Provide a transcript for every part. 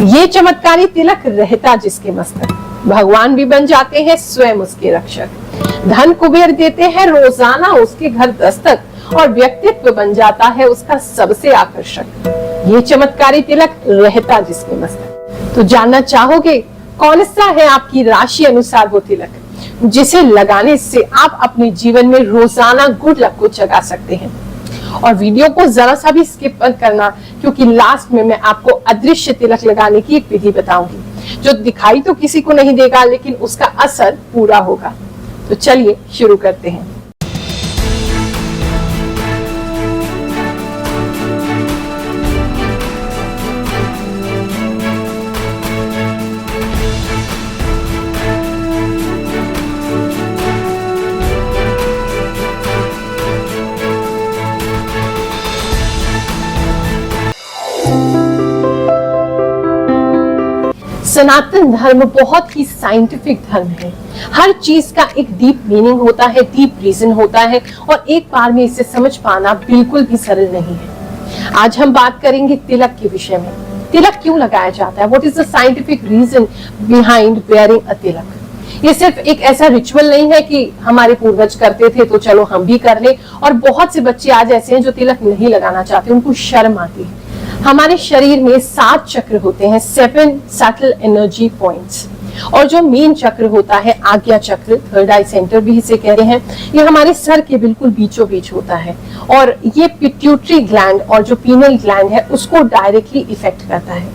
ये चमत्कारी तिलक रहता जिसके मस्तक, भगवान भी बन जाते हैं स्वयं उसके रक्षक। धन कुबेर देते हैं रोजाना उसके घर दस्तक, और व्यक्तित्व बन जाता है उसका सबसे आकर्षक। ये चमत्कारी तिलक रहता जिसके मस्तक। तो जानना चाहोगे कौन सा है आपकी राशि अनुसार वो तिलक, जिसे लगाने से आप अपने जीवन में रोजाना गुड लक को जगा सकते हैं। और वीडियो को जरा सा भी स्किप मत करना, क्योंकि लास्ट में मैं आपको अदृश्य तिलक लगाने की एक विधि बताऊंगी, जो दिखाई तो किसी को नहीं देगा लेकिन उसका असर पूरा होगा। तो चलिए शुरू करते हैं। सनातन धर्म बहुत ही साइंटिफिक धर्म है। हर चीज का एक डीप मीनिंग होता है, डीप रीजन होता है, और एक बार में इसे समझ पाना बिल्कुल भी सरल नहीं है। आज हम बात करेंगे तिलक के विषय में। तिलक क्यों लगाया जाता है? What is the scientific reason behind wearing a tilak? ये सिर्फ एक ऐसा रिचुअल नहीं है कि हमारे पूर्वज करते थे तो चलो हम भी कर ले। और बहुत से बच्चे आज ऐसे हैं जो तिलक नहीं लगाना चाहते, उनको शर्म आती है। हमारे शरीर में 7 चक्र होते हैं, 7 सटल एनर्जी पॉइंट्स, और जो मेन चक्र होता है आज्ञा चक्र, थर्ड आई सेंटर भी इसे कहते हैं, ये हमारे सर के बिल्कुल बीचों बीच होता है। और ये पिट्यूटरी ग्लैंड और जो पीनल ग्लैंड है उसको डायरेक्टली इफेक्ट करता है।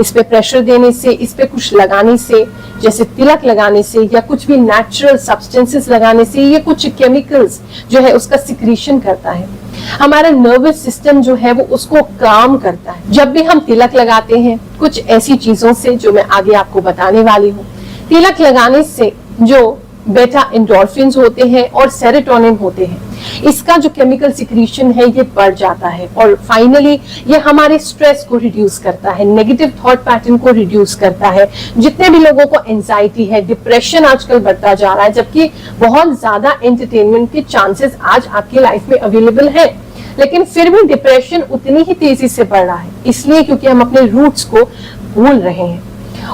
इस पे प्रेशर देने से, इस पे कुछ लगाने से, जैसे तिलक लगाने से या कुछ भी नेचुरल सब्सटेंसेस लगाने से, ये कुछ केमिकल्स जो है उसका सिक्रीशन करता है। हमारा नर्वस सिस्टम जो है वो उसको काम करता है। जब भी हम तिलक लगाते हैं कुछ ऐसी चीजों से जो मैं आगे आपको बताने वाली हूँ। तिलक लगाने से जो बेटा एंडोर्फिन्स होते हैं और सेरोटोनिन होते हैं, इसका जो केमिकल सिक्रीशन है ये बढ़ जाता है। और फाइनली ये हमारे स्ट्रेस को रिड्यूस करता है, नेगेटिव थॉट पैटर्न को रिड्यूस करता है। जितने भी लोगों को एंजाइटी है, डिप्रेशन आजकल बढ़ता जा रहा है, जबकि बहुत ज्यादा एंटरटेनमेंट के चांसेस आज आपकी लाइफ में अवेलेबल है, लेकिन फिर भी डिप्रेशन उतनी ही तेजी से बढ़ रहा है, इसलिए क्योंकि हम अपने रूट्स को भूल रहे हैं।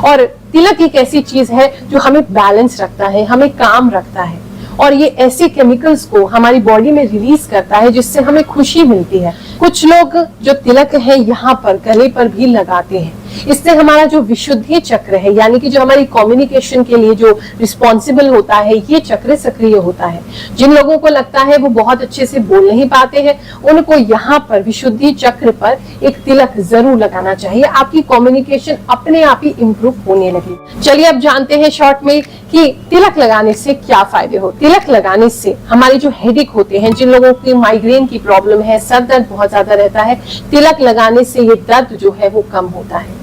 और तिलक एक ऐसी चीज है जो हमें बैलेंस रखता है, हमें काम रखता है, और ये ऐसे केमिकल्स को हमारी बॉडी में रिलीज करता है जिससे हमें खुशी मिलती है। कुछ लोग जो तिलक है यहाँ पर गले पर भी लगाते हैं। इससे हमारा जो विशुद्धि चक्र है, यानी कि जो हमारी कम्युनिकेशन के लिए जो रिस्पॉन्सिबल होता है, ये चक्र सक्रिय होता है। जिन लोगों को लगता है वो बहुत अच्छे से बोल नहीं पाते हैं, उनको यहाँ पर विशुद्धि चक्र पर एक तिलक जरूर लगाना चाहिए। आपकी कम्युनिकेशन अपने आप ही इम्प्रूव होने लगी। चलिए अब जानते हैं शॉर्ट में कि तिलक लगाने से क्या फायदे होते। तिलक लगाने से हमारे जो हेडेक होते हैं, जिन लोगों की माइग्रेन की प्रॉब्लम है, सर दर्द बहुत ज्यादा रहता है, तिलक लगाने से ये दर्द जो है वो कम होता है।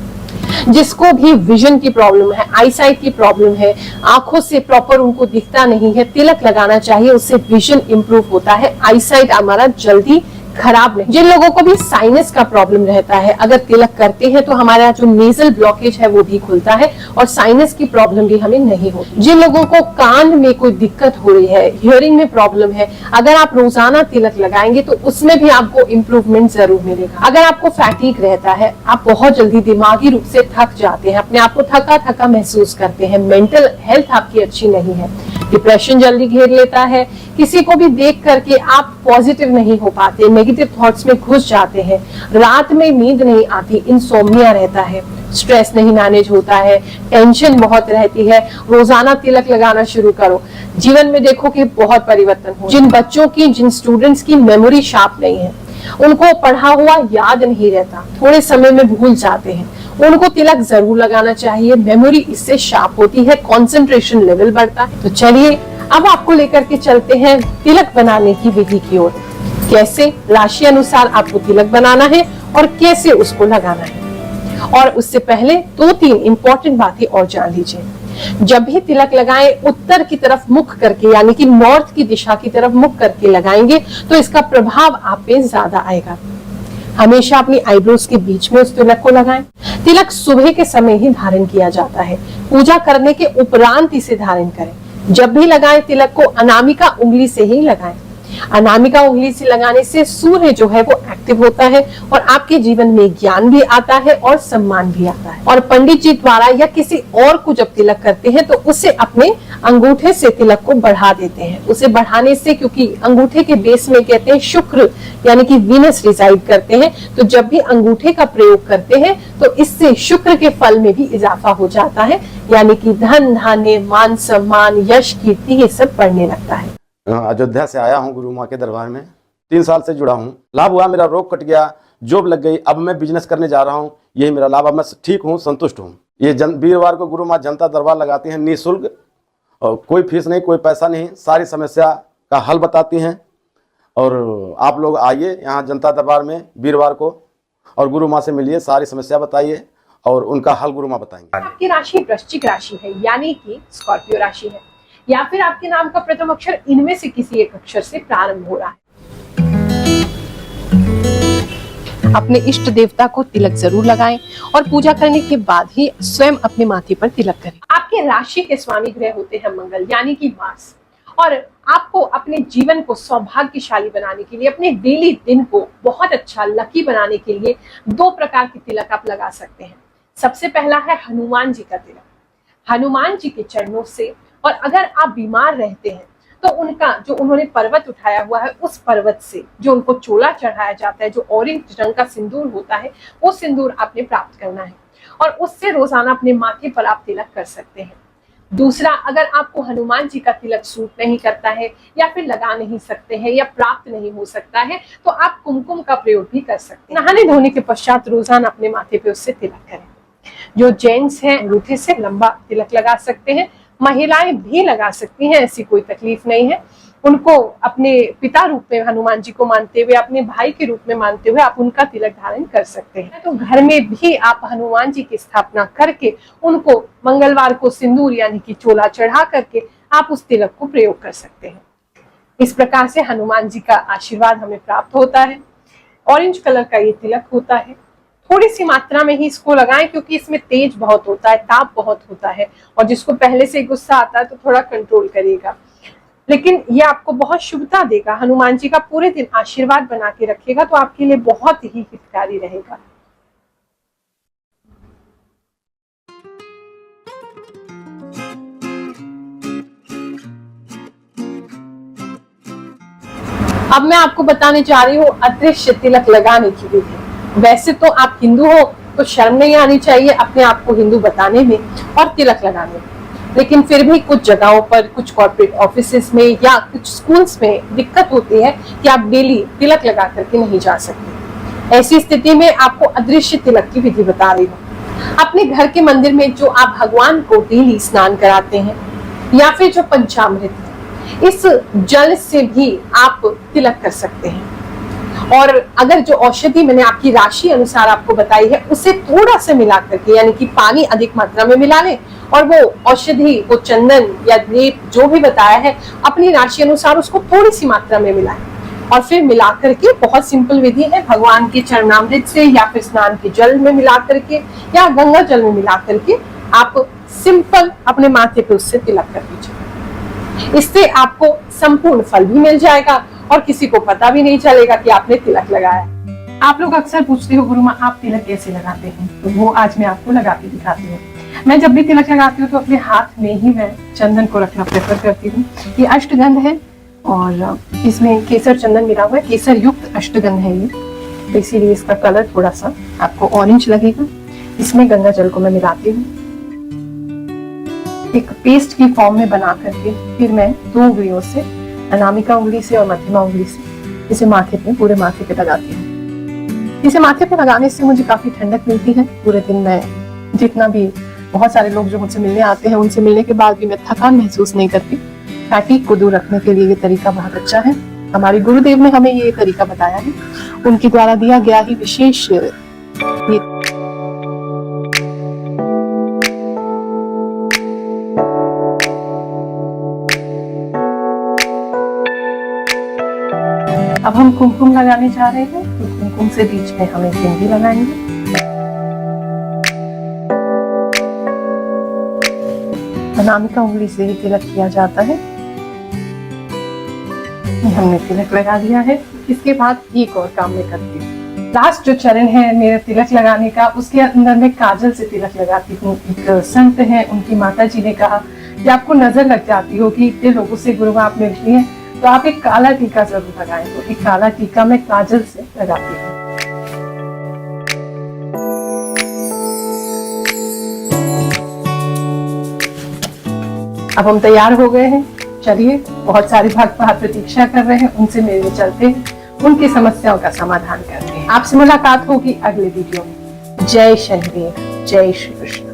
जिसको भी विजन की प्रॉब्लम है, आईसाइट की प्रॉब्लम है, आंखों से प्रॉपर उनको दिखता नहीं है, तिलक लगाना चाहिए, उससे विजन इंप्रूव होता है, आईसाइट हमारा जल्दी खराब नहीं। जिन लोगों को भी साइनस का प्रॉब्लम रहता है, अगर तिलक करते हैं तो हमारा जो नेजल ब्लॉकेज है वो भी खुलता है और साइनस की प्रॉब्लम भी हमें नहीं होती। जिन लोगों को कान में कोई दिक्कत हो रही है, हियरिंग में प्रॉब्लम है, अगर आप रोजाना तिलक लगाएंगे तो उसमें भी आपको इम्प्रूवमेंट जरूर मिलेगा। अगर आपको फैटीग रहता है, आप बहुत जल्दी दिमागी रूप से थक जाते हैं, अपने आप को थका थका महसूस करते हैं, मेंटल हेल्थ आपकी अच्छी नहीं है, डिप्रेशन जल्दी घेर लेता है, किसी को भी देख करके आप पॉजिटिव नहीं हो पाते, नेगेटिव थॉट्स में घुस जाते हैं, रात में नींद नहीं आती, इंसोम्निया रहता है, स्ट्रेस नहीं मैनेज होता है, टेंशन बहुत रहती है, रोजाना तिलक लगाना शुरू करो, जीवन में देखो कि बहुत परिवर्तन हो। जिन बच्चों की, जिन स्टूडेंट्स की मेमोरी शार्प नहीं है, उनको पढ़ा हुआ याद नहीं रहता, थोड़े समय में भूल जाते हैं, उनको तिलक जरूर लगाना चाहिए। मेमोरी इससे शार्प होती है, कंसंट्रेशन लेवल बढ़ता है। तो चलिए अब आपको लेकर के चलते हैं तिलक बनाने की विधि की ओर। कैसे राशि अनुसार आपको तिलक बनाना है और कैसे उसको लगाना है। और उससे पहले 2-3 इंपॉर्टेंट बातें और जान लीजिए। जब भी तिलक लगाएं, उत्तर की तरफ मुख करके, यानी कि नॉर्थ की दिशा की तरफ मुख करके लगाएंगे तो इसका प्रभाव आप पे ज्यादा आएगा। हमेशा अपनी आईब्रोज के बीच में उस तिलक को लगाएं। तिलक सुबह के समय ही धारण किया जाता है, पूजा करने के उपरांत इसे धारण करें। जब भी लगाएं तिलक को अनामिका उंगली से ही लगाएं। अनामिका उंगली से लगाने से सूर्य जो है वो एक्टिव होता है और आपके जीवन में ज्ञान भी आता है और सम्मान भी आता है। और पंडित जी द्वारा या किसी और को जब तिलक करते हैं तो उसे अपने अंगूठे से तिलक को बढ़ा देते हैं। उसे बढ़ाने से, क्योंकि अंगूठे के बेस में कहते हैं शुक्र यानी कि वीनस रिसाइड करते हैं, तो जब भी अंगूठे का प्रयोग करते हैं तो इससे शुक्र के फल में भी इजाफा हो जाता है, यानी कि धन धान्य मान सम्मान यश कीर्ति ये सब बढ़ने लगता है। अयोध्या से आया हूँ गुरु माँ के दरबार में, 3 साल से जुड़ा हूँ। लाभ हुआ, मेरा रोग कट गया, जॉब लग गई, अब मैं बिजनेस करने जा रहा हूँ, यही मेरा लाभ। अब मैं ठीक हूँ, संतुष्ट हूँ। ये वीरवार को गुरु माँ जनता दरबार लगाती हैं निःशुल्क, और कोई फीस नहीं, कोई पैसा नहीं, सारी समस्या का हल बताती हैं। और आप लोग आइए यहाँ जनता दरबार में वीरवार को और गुरु माँ से मिलिए, सारी समस्या बताइए और उनका हल गुरु माँ बताएंगे। आपकी राशि वृश्चिक राशि है यानी कि स्कॉर्पियो राशि है, या फिर आपके नाम का प्रथम अक्षर इनमें से किसी एक अक्षर से प्रारंभ हो रहा है। अपने इष्ट देवता को तिलक जरूर लगाएं और पूजा करने के बाद ही स्वयं अपने माथे पर तिलक करें। आपके राशि के स्वामी ग्रह होते हैं मंगल यानी कि मार्स, और आपको अपने जीवन को सौभाग्यशाली बनाने के लिए, अपने डेली दिन को बहुत अच्छा लकी बनाने के लिए 2 प्रकार की तिलक आप लगा सकते हैं। सबसे पहला है हनुमान जी का तिलक। हनुमान जी के चरणों से, और अगर आप बीमार रहते हैं तो उनका जो उन्होंने पर्वत उठाया हुआ है उस पर्वत से जो उनको चोला चढ़ाया जाता है, जो ऑरेंज रंग का सिंदूर होता है, वो सिंदूर आपने प्राप्त करना है और उससे रोजाना अपने माथे पर आप तिलक कर सकते हैं। दूसरा, अगर आपको हनुमान जी का तिलक सूट नहीं करता है या फिर लगा नहीं सकते हैं या प्राप्त नहीं हो सकता है तो आप कुमकुम का प्रयोग भी कर सकते हैं। नहाने धोने के पश्चात रोजाना अपने माथे पे उससे तिलक करें। जो जेंट्स हैं अंगूठे से लंबा तिलक लगा सकते हैं, महिलाएं भी लगा सकती हैं, ऐसी कोई तकलीफ नहीं है। उनको अपने पिता रूप में हनुमान जी को मानते हुए, अपने भाई के रूप में मानते हुए आप उनका तिलक धारण कर सकते हैं। तो घर में भी आप हनुमान जी की स्थापना करके उनको मंगलवार को सिंदूर यानी कि चोला चढ़ा करके आप उस तिलक को प्रयोग कर सकते हैं। इस प्रकार से हनुमान जी का आशीर्वाद हमें प्राप्त होता है। ऑरेंज कलर का ये तिलक होता है। थोड़ी सी मात्रा में ही इसको लगाएं क्योंकि इसमें तेज बहुत होता है, ताप बहुत होता है, और जिसको पहले से गुस्सा आता है तो थोड़ा कंट्रोल करिएगा, लेकिन ये आपको बहुत शुभता देगा। हनुमान जी का पूरे दिन आशीर्वाद बना के रखेगा तो आपके लिए बहुत ही हितकारी रहेगा। अब मैं आपको बताने जा रही हूँ अदृश्य तिलक लगाने की विधि। वैसे तो आप हिंदू हो तो शर्म नहीं आनी चाहिए अपने आप को हिंदू बताने में और तिलक लगाने में, लेकिन फिर भी कुछ जगहों पर, कुछ कॉर्पोरेट ऑफिसेस में या कुछ स्कूल्स में दिक्कत होती है कि आप डेली तिलक लगा करके नहीं जा सकते। ऐसी स्थिति में आपको अदृश्य तिलक की विधि बता रही हूँ। अपने घर के मंदिर में जो आप भगवान को डेली स्नान कराते हैं या फिर जो पंचामृत है, इस जल से भी आप तिलक कर सकते हैं। और अगर जो औषधि मैंने आपकी राशि अनुसार आपको बताई है उसे थोड़ा सा मिला करके, यानी कि पानी अधिक मात्रा में मिला लें और वो औषधि, वो चंदन या लेप जो भी बताया है अपनी राशि अनुसार उसको थोड़ी सी मात्रा में मिलाएं और फिर मिला करके, बहुत सिंपल विधि है, भगवान के चरणामृत से या फिर स्नान के जल में मिला करके या गंगा जल में मिला करके आप सिंपल अपने माथे पे उससे तिलक कर दीजिए। इससे आपको संपूर्ण फल भी मिल जाएगा और किसी को पता भी नहीं चलेगा कि आपने तिलक लगाया। आप लोग अक्सर पूछते हो गुरु माँ आप तिलक कैसे लगाते हैं, तो वो आज मैं आपको लगा के दिखाती हूँ। मैं जब भी तिलक लगाती हूँ तो अपने हाथ में ही मैं चंदन को रखना प्रेफर करती हूँ। ये अष्टगंध है और इसमें केसर चंदन मिला हुआ है, केसर युक्त अष्टगंध है ये, तो इसीलिए इसका कलर थोड़ा सा आपको ऑरेंज लगेगा। इसमें गंगा जल को मैं मिलाती हूँ एक पेस्ट की फॉर्म में बना करके, फिर मैं 2 उंगलियों से, अनामिका उंगली से और मध्यमा उंगली से इसे माथे पे, पूरे माथे पे लगाती हूँ। इसे माथे पे लगाने से मुझे काफी ठंडक मिलती है। पूरे दिन में जितना भी, बहुत सारे लोग जो मुझसे मिलने आते हैं उनसे मिलने के बाद भी मैं थकान महसूस नहीं करती। फैटिक को दूर रखने के लिए ये तरीका बहुत अच्छा है। हमारे गुरुदेव ने हमें ये तरीका बताया है, उनके द्वारा दिया गया ही विशेष ये। अब हम कुमकुम लगाने जा रहे हैं, तो कुमकुम से बीच में हम एक बिंदी लगाएंगे। अनामिका उंगली से ही तिलक किया जाता है। ये हमने तिलक लगा दिया है। इसके बाद एक और काम मैं करती हूँ। लास्ट जो चरण है मेरे तिलक लगाने का, उसके अंदर मैं काजल से तिलक लगाती हूँ। एक संत है, उनकी माता जी ने कहा कि आपको नजर लग जाती हो कि इतने लोगों से गुरु आप मिलती हैं, तो आप एक काला टीका जरूर लगाएं। तो एक काला टीका मैं काजल से लगाती हूँ। अब हम तैयार हो गए हैं। चलिए, बहुत सारे भक्त बाहर प्रतीक्षा कर रहे हैं, उनसे मिलने चलते हैं, उनकी समस्याओं का समाधान करते हैं। आपसे मुलाकात होगी अगले वीडियो में। जय शनिदेव, जय श्री कृष्ण।